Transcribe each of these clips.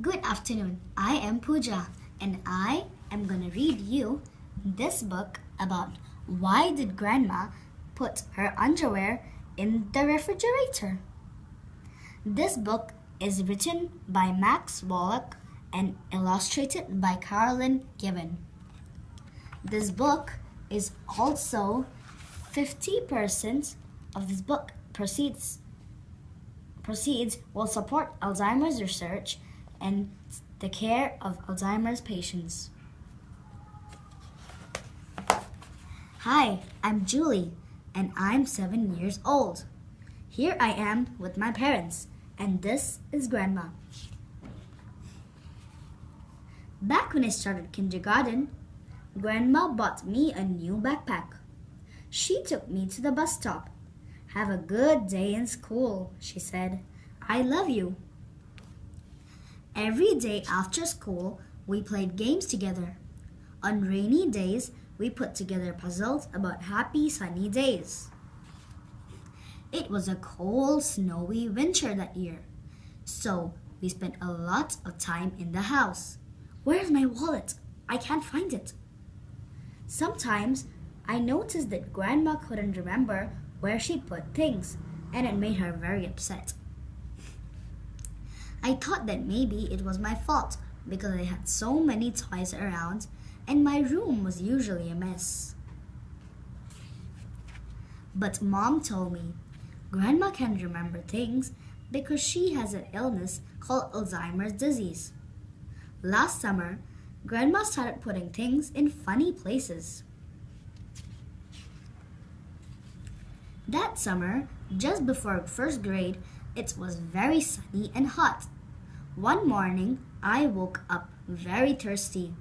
Good afternoon. I am Pooja and I am going to read you this book about why did grandma put her underwear in the refrigerator. This book is written by Max Wallack and illustrated by Carolyn Gibbon. This book is also 50% of this book proceeds will support Alzheimer's research and the care of Alzheimer's patients. Hi, I'm Julie, and I'm 7 years old. Here I am with my parents, and this is Grandma. Back when I started kindergarten, Grandma bought me a new backpack. She took me to the bus stop. "Have a good day in school," she said. "I love you." Every day after school, we played games together. On rainy days, we put together puzzles about happy sunny days. It was a cold, snowy winter that year, so we spent a lot of time in the house. "Where's my wallet? I can't find it." Sometimes I noticed that Grandma couldn't remember where she put things, and it made her very upset. I thought that maybe it was my fault because I had so many toys around and my room was usually a mess. But Mom told me Grandma can't remember things because she has an illness called Alzheimer's disease. Last summer, Grandma started putting things in funny places. That summer, just before first grade, it was very sunny and hot. One morning, I woke up very thirsty.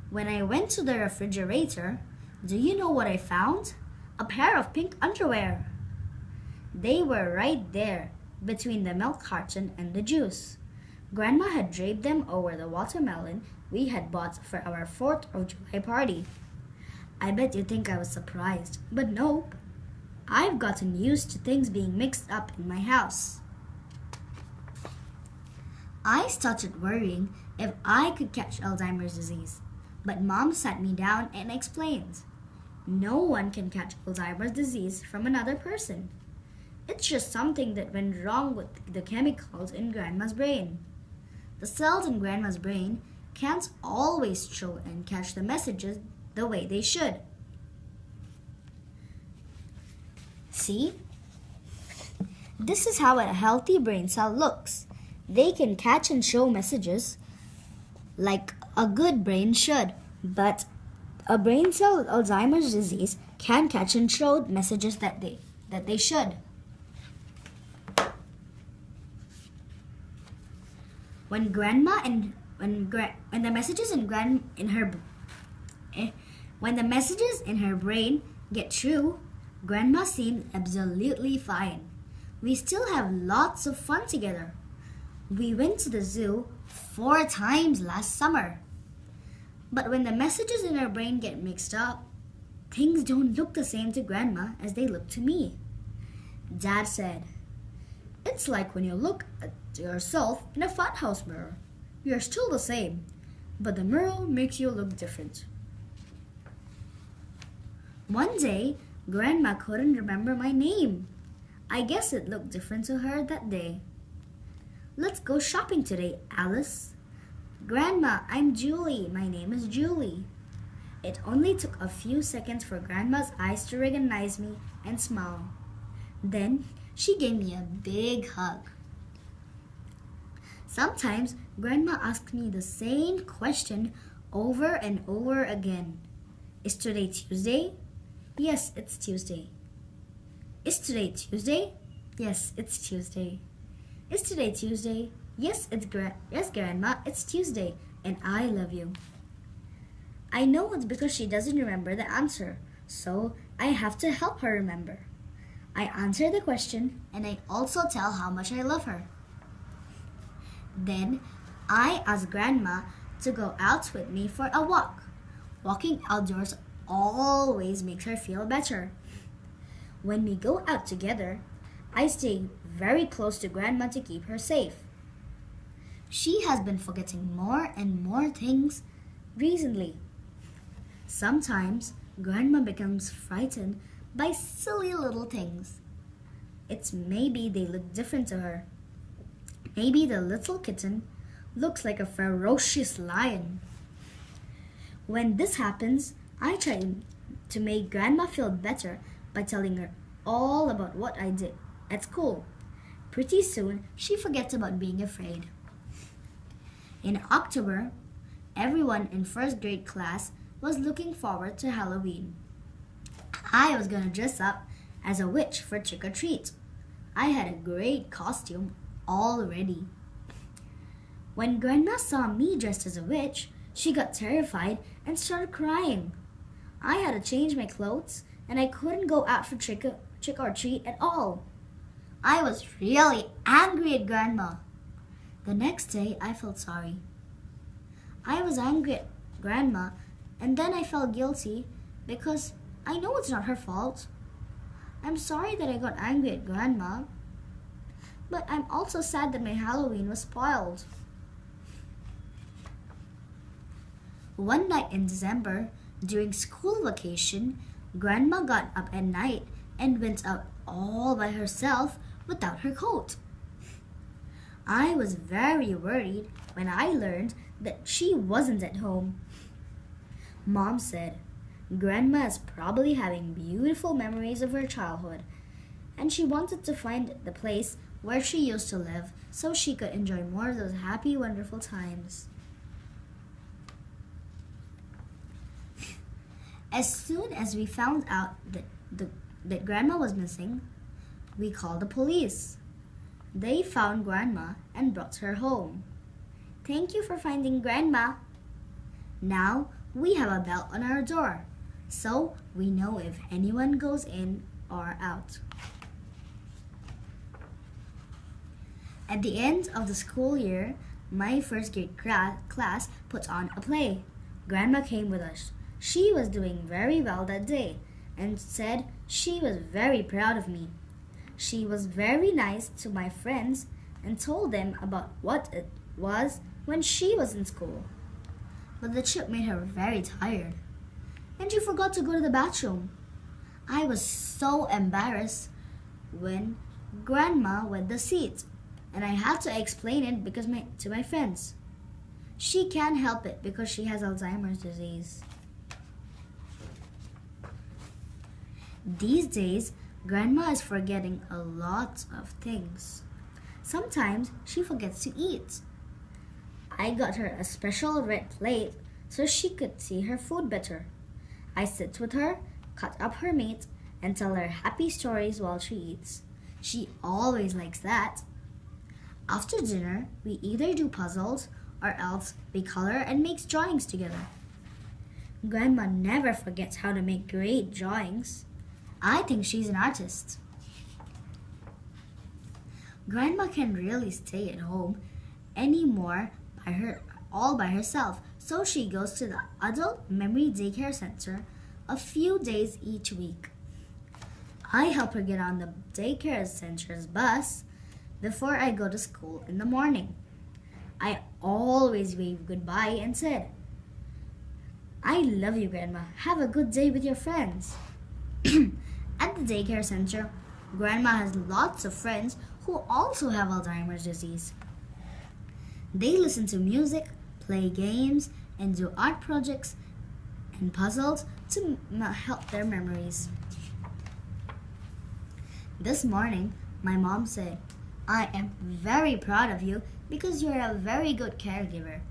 When I went to the refrigerator, do you know what I found? A pair of pink underwear. They were right there, between the milk carton and the juice. Grandma had draped them over the watermelon we had bought for our 4th of July party. I bet you think I was surprised, but nope. I've gotten used to things being mixed up in my house. I started worrying if I could catch Alzheimer's disease, but Mom sat me down and explained. No one can catch Alzheimer's disease from another person. It's just something that went wrong with the chemicals in Grandma's brain. The cells in Grandma's brain can't always show and catch the messages the way they should. See? This is how a healthy brain cell looks. They can catch and show messages like a good brain should, but a brain cell with Alzheimer's disease can catch and show messages that they should. When the messages in her brain get through, Grandma seems absolutely fine. We still have lots of fun together. We went to the zoo 4 times last summer. But when the messages in her brain get mixed up, things don't look the same to Grandma as they look to me. Dad said, "It's like when you look at yourself in a funhouse mirror. You're still the same, but the mirror makes you look different." One day, Grandma couldn't remember my name. I guess it looked different to her that day. "Let's go shopping today, Alice." "Grandma, I'm Julie. My name is Julie." It only took a few seconds for Grandma's eyes to recognize me and smile. Then she gave me a big hug. Sometimes Grandma asks me the same question over and over again. "Is today Tuesday?" "Yes, it's Tuesday." "Is today Tuesday?" "Yes, it's Tuesday." "Is today Tuesday?" Yes, Grandma, it's Tuesday, and I love you." I know it's because she doesn't remember the answer, so I have to help her remember. I answer the question, and I also tell how much I love her. Then I ask Grandma to go out with me for a walk. Walking outdoors always makes her feel better. When we go out together, I stay very close to Grandma to keep her safe. She has been forgetting more and more things recently. Sometimes Grandma becomes frightened by silly little things. It's maybe they look different to her. Maybe the little kitten looks like a ferocious lion. When this happens, I try to make Grandma feel better by telling her all about what I did at school. Pretty soon, she forgets about being afraid. In October, everyone in first grade class was looking forward to Halloween. I was gonna dress up as a witch for trick or treat. I had a great costume all ready. When Grandma saw me dressed as a witch, she got terrified and started crying. I had to change my clothes and I couldn't go out for trick or treat at all. I was really angry at Grandma. The next day, I felt sorry. I was angry at Grandma and then I felt guilty because I know it's not her fault. I'm sorry that I got angry at Grandma, but I'm also sad that my Halloween was spoiled. One night in December, during school vacation, Grandma got up at night and went out all by herself without her coat. I was very worried when I learned that she wasn't at home. Mom said, Grandma is probably having beautiful memories of her childhood, and she wanted to find the place where she used to live so she could enjoy more of those happy, wonderful times. As soon as we found out that Grandma was missing, we called the police. They found Grandma and brought her home. Thank you for finding Grandma. Now we have a bell on our door, so we know if anyone goes in or out. At the end of the school year, my first grade class put on a play. Grandma came with us. She was doing very well that day and said she was very proud of me. She was very nice to my friends and told them about what it was when she was in school. But the trip made her very tired, and she forgot to go to the bathroom. I was so embarrassed when Grandma wet the seat, and I had to explain it to my friends. She can't help it because she has Alzheimer's disease. These days, Grandma is forgetting a lot of things. Sometimes she forgets to eat. I got her a special red plate so she could see her food better. I sit with her, cut up her meat, and tell her happy stories while she eats. She always likes that. After dinner, we either do puzzles or else we color and make drawings together. Grandma never forgets how to make great drawings. I think she's an artist. Grandma can really stay at home anymore all by herself, so she goes to the Adult Memory Daycare Center a few days each week. I help her get on the daycare center's bus before I go to school in the morning. I always wave goodbye and said, I love you, Grandma. Have a good day with your friends. At the daycare center, Grandma has lots of friends who also have Alzheimer's disease. They listen to music, play games, and do art projects and puzzles to help their memories. This morning, my mom said, I am very proud of you because you are a very good caregiver.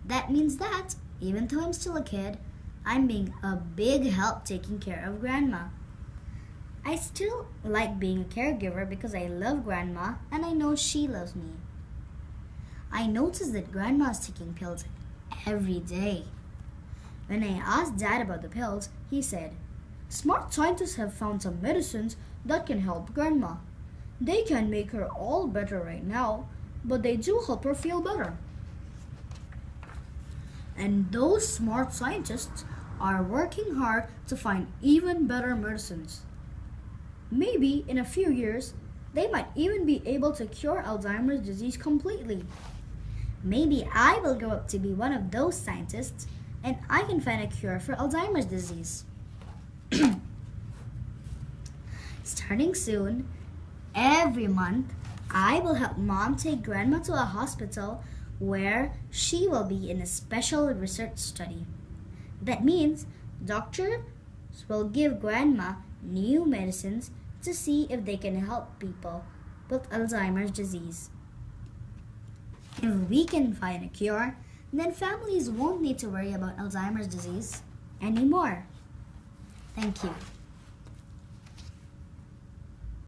That means that, even though I'm still a kid, I'm being a big help taking care of Grandma. I still like being a caregiver because I love Grandma and I know she loves me. I noticed that Grandma is taking pills every day. When I asked Dad about the pills, he said, Smart scientists have found some medicines that can help Grandma. They can't make her all better right now, but they do help her feel better. And those smart scientists are working hard to find even better medicines. Maybe in a few years, they might even be able to cure Alzheimer's disease completely. Maybe I will grow up to be one of those scientists and I can find a cure for Alzheimer's disease. Starting soon, every month, I will help Mom take Grandma to a hospital where she will be in a special research study. That means doctors will give Grandma new medicines to see if they can help people with Alzheimer's disease. If we can find a cure, then families won't need to worry about Alzheimer's disease anymore. Thank you.